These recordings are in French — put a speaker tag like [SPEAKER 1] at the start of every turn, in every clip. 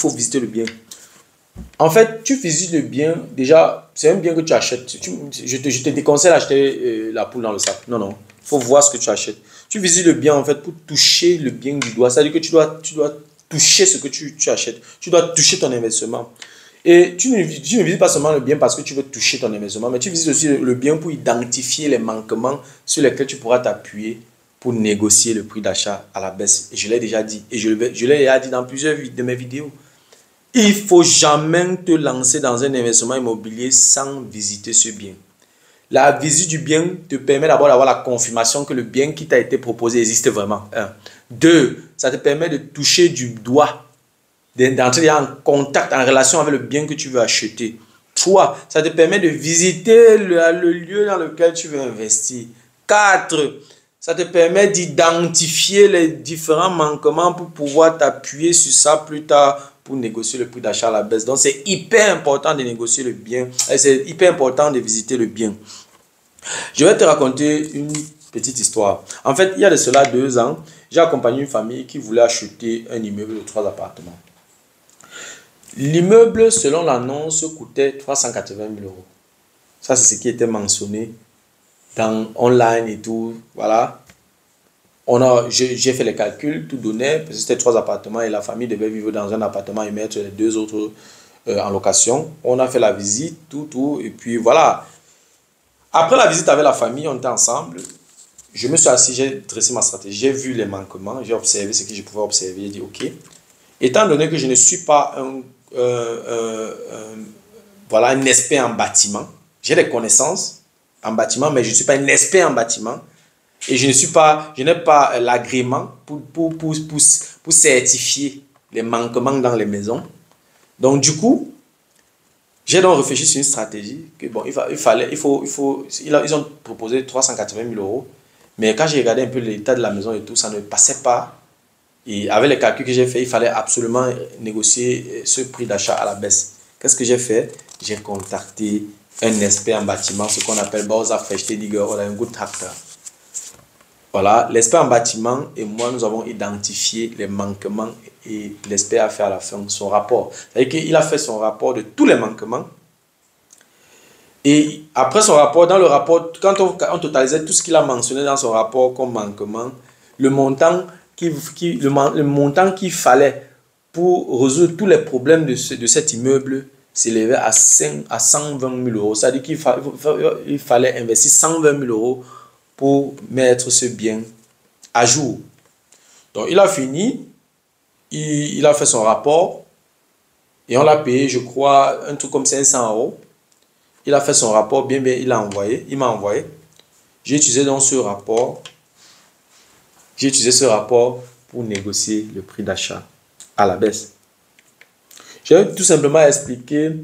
[SPEAKER 1] faut visiter le bien. En fait, tu visites le bien, déjà, c'est un bien que tu achètes. Je te déconseille d'acheter la poule dans le sac. Non, non. Il faut voir ce que tu achètes. Tu visites le bien, en fait, pour toucher le bien du doigt. C'est-à-dire que tu dois toucher ce que tu achètes. Tu dois toucher ton investissement. Et tu ne visites pas seulement le bien parce que tu veux toucher ton investissement, mais tu visites aussi le bien pour identifier les manquements sur lesquels tu pourras t'appuyer pour négocier le prix d'achat à la baisse. Et je l'ai déjà dit. Et je l'ai déjà dit dans plusieurs de mes vidéos. Il ne faut jamais te lancer dans un investissement immobilier sans visiter ce bien. La visite du bien te permet d'abord d'avoir la confirmation que le bien qui t'a été proposé existe vraiment. Un. Deux, ça te permet de toucher du doigt, d'entrer en contact, en relation avec le bien que tu veux acheter. Trois, ça te permet de visiter le lieu dans lequel tu veux investir. Quatre, ça te permet d'identifier les différents manquements pour pouvoir t'appuyer sur ça plus tard pour négocier le prix d'achat à la baisse. Donc, c'est hyper important de négocier le bien. C'est hyper important de visiter le bien. Je vais te raconter une petite histoire. En fait, il y a de cela 2 ans, j'ai accompagné une famille qui voulait acheter un immeuble de 3 appartements. L'immeuble, selon l'annonce, coûtait 380 000 euros. Ça, c'est ce qui était mentionné dans online et tout. Voilà. J'ai fait les calculs, tout donnait, parce que c'était 3 appartements et la famille devait vivre dans un appartement et mettre les 2 autres en location. On a fait la visite, tout, et puis voilà. Après la visite avec la famille, on était ensemble. Je me suis assis, j'ai dressé ma stratégie, j'ai vu les manquements, j'ai observé ce que je pouvais observer, j'ai dit ok. Étant donné que je ne suis pas voilà, un expert en bâtiment, j'ai des connaissances en bâtiment, mais je ne suis pas un expert en bâtiment. Et je n'ai pas l'agrément pour certifier les manquements dans les maisons. Donc, du coup, j'ai donc réfléchi sur une stratégie que bon, ils ont proposé 380 000 euros. Mais quand j'ai regardé un peu l'état de la maison et tout, ça ne passait pas. Et avec les calculs que j'ai fait, il fallait absolument négocier ce prix d'achat à la baisse. Qu'est-ce que j'ai fait? J'ai contacté un expert en bâtiment, ce qu'on appelle Bauza Verständiger oder ein Gutachter. Voilà, l'expert en bâtiment et moi, nous avons identifié les manquements et l'expert a fait à la fin son rapport. C'est-à-dire qu'il a fait son rapport de tous les manquements. Et après son rapport, dans le rapport, quand on totalisait tout ce qu'il a mentionné dans son rapport comme manquement, le montant qu'il fallait pour résoudre tous les problèmes de cet immeuble s'élevait à 120 000 euros. C'est-à-dire qu'il fallait investir 120 000 euros pour mettre ce bien à jour. Donc, il a fini, il a fait son rapport et on l'a payé, je crois, un truc comme 500 euros. Il a fait son rapport, bien, il m'a envoyé. J'ai utilisé donc ce rapport. J'ai utilisé ce rapport pour négocier le prix d'achat à la baisse. J'ai tout simplement expliqué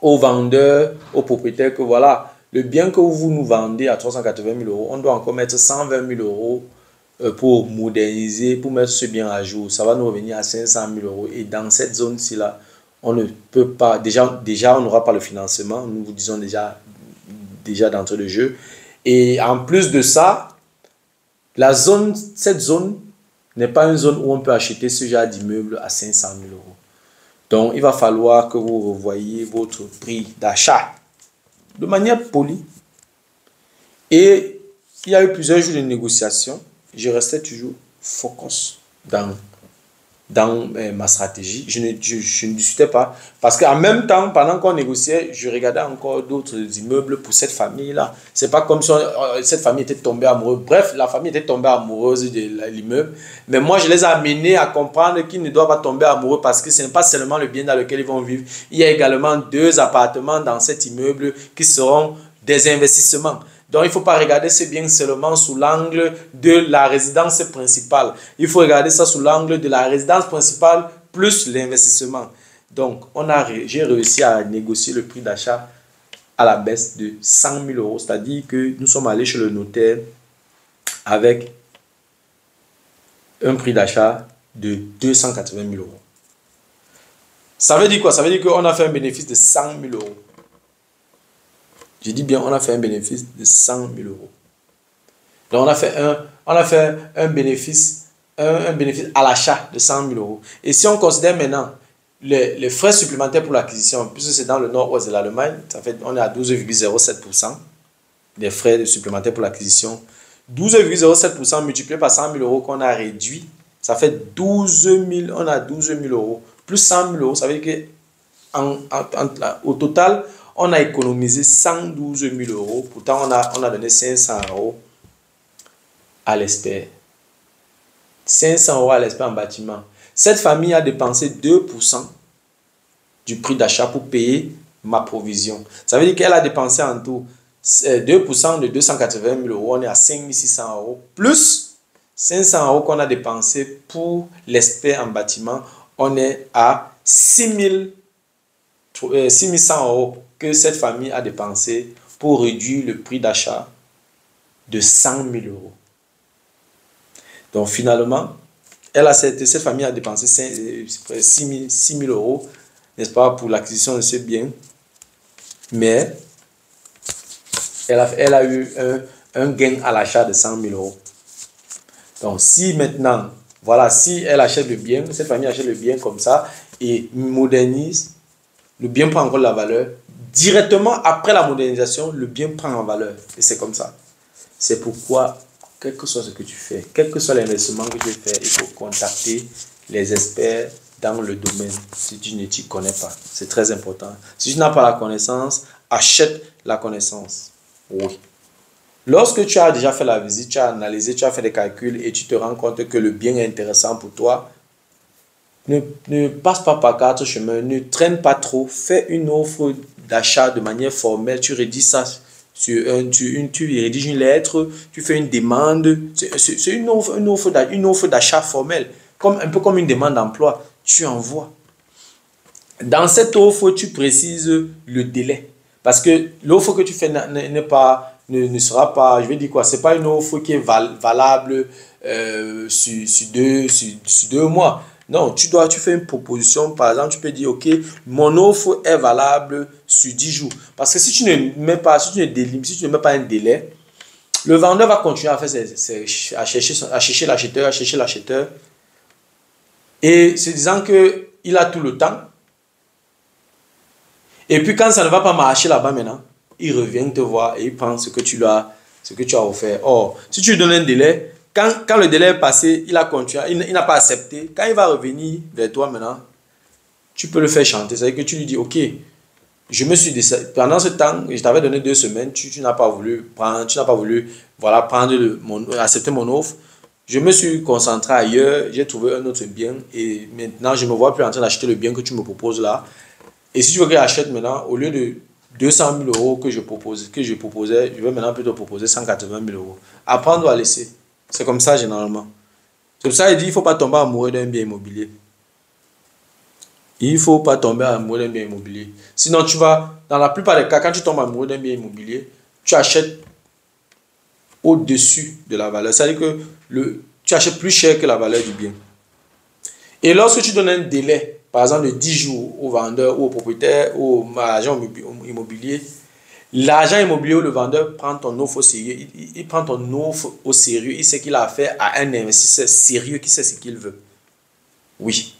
[SPEAKER 1] aux vendeurs, aux propriétaires que voilà, le bien que vous nous vendez à 380 000 euros, on doit encore mettre 120 000 euros pour moderniser, pour mettre ce bien à jour. Ça va nous revenir à 500 000 euros. Et dans cette zone-ci, là, on ne peut pas, déjà on n'aura pas le financement, nous vous disons déjà d'entrée de jeu. Et en plus de ça, cette zone n'est pas une zone où on peut acheter ce genre d'immeuble à 500 000 euros. Donc, il va falloir que vous revoyiez votre prix d'achat de manière polie. Et il y a eu plusieurs jours de négociation. Je restais toujours focus dans ma stratégie. Je ne discutais pas. Parce qu'en même temps, pendant qu'on négociait, je regardais encore d'autres immeubles pour cette famille-là. C'est pas comme si cette famille était tombée amoureuse. Bref, la famille était tombée amoureuse de l'immeuble. Mais moi, je les ai amenés à comprendre qu'ils ne doivent pas tomber amoureux parce que ce n'est pas seulement le bien dans lequel ils vont vivre. Il y a également 2 appartements dans cet immeuble qui seront des investissements. Donc, il ne faut pas regarder ce bien seulement sous l'angle de la résidence principale. Il faut regarder ça sous l'angle de la résidence principale plus l'investissement. Donc, j'ai réussi à négocier le prix d'achat à la baisse de 100 000 euros. C'est-à-dire que nous sommes allés chez le notaire avec un prix d'achat de 280 000 euros. Ça veut dire quoi? Ça veut dire qu'on a fait un bénéfice de 100 000 euros. Je dis bien, on a fait un bénéfice de 100 000 euros. Donc, on a fait un bénéfice à l'achat de 100 000 euros. Et si on considère maintenant les frais supplémentaires pour l'acquisition, puisque c'est dans le nord-ouest de l'Allemagne, on est à 12,07% des frais supplémentaires pour l'acquisition. 12,07% multiplié par 100 000 euros qu'on a réduit, ça fait 12 000, on a 12 000 euros. Plus 100 000 euros, ça veut dire qu'au total, on a économisé 112 000 euros. Pourtant, on a donné 500 euros à l'expert. 500 euros à l'expert en bâtiment. Cette famille a dépensé 2% du prix d'achat pour payer ma provision. Ça veut dire qu'elle a dépensé en tout 2% de 280 000 euros. On est à 5 600 euros. Plus 500 euros qu'on a dépensé pour l'expert en bâtiment. On est à 6 100 euros que cette famille a dépensé pour réduire le prix d'achat de 100 000 euros. Donc finalement, cette famille a dépensé 6 000 euros, n'est-ce pas, pour l'acquisition de ces biens. Mais elle a eu un gain à l'achat de 100 000 euros. Donc si maintenant, voilà, si elle achète le bien, cette famille achète le bien comme ça et modernise, le bien prend encore de la valeur. Directement après la modernisation, le bien prend en valeur. Et c'est comme ça. C'est pourquoi, quel que soit ce que tu fais, quel que soit l'investissement que tu fais, il faut contacter les experts dans le domaine si tu ne t'y connais pas. C'est très important. Si tu n'as pas la connaissance, achète la connaissance. Oui. Lorsque tu as déjà fait la visite, tu as analysé, tu as fait des calculs et tu te rends compte que le bien est intéressant pour toi, ne passe pas par quatre chemins, ne traîne pas trop, fais une offre d'achat de manière formelle, tu rédiges ça tu rédiges une lettre, tu fais une demande, c'est une offre d'achat formelle, un peu comme une demande d'emploi, tu envoies. Dans cette offre, tu précises le délai, parce que l'offre que tu fais ne sera pas, je vais dire quoi, c'est pas une offre qui est valable sur 2 mois. Non, tu fais une proposition, par exemple, tu peux dire, ok, mon offre est valable sur 10 jours. Parce que si tu ne mets pas, si tu ne mets pas un délai, le vendeur va continuer à faire à chercher l'acheteur, et se disant qu'il a tout le temps. Et puis quand ça ne va pas marcher là-bas maintenant, il revient te voir et il prend ce que tu as offert. Or, si tu lui donnes un délai, quand le délai est passé, il a continué, il n'a pas accepté. Quand il va revenir vers toi maintenant, tu peux le faire chanter. C'est-à-dire que tu lui dis, ok, pendant ce temps, je t'avais donné 2 semaines, tu n'as pas voulu prendre, voilà, accepter mon offre. Je me suis concentré ailleurs, j'ai trouvé un autre bien et maintenant je me vois plus en train d'acheter le bien que tu me proposes là. Et si tu veux que j'achète maintenant, au lieu de 200 000 euros que je proposais, je vais maintenant plutôt proposer 180 000 euros. Apprendre ou à laisser. C'est comme ça généralement. C'est pour ça qu'il dit qu'il ne faut pas tomber amoureux d'un bien immobilier. Il ne faut pas tomber amoureux d'un bien immobilier. Sinon, dans la plupart des cas, quand tu tombes amoureux d'un bien immobilier, tu achètes au-dessus de la valeur. C'est-à-dire que tu achètes plus cher que la valeur du bien. Et lorsque tu donnes un délai, par exemple de 10 jours au vendeur ou au propriétaire ou à l'agent immobilier, l'agent immobilier ou le vendeur prend ton offre au sérieux. Il prend ton offre au sérieux. Il sait qu'il a affaire à un investisseur sérieux qui sait ce qu'il veut. Oui.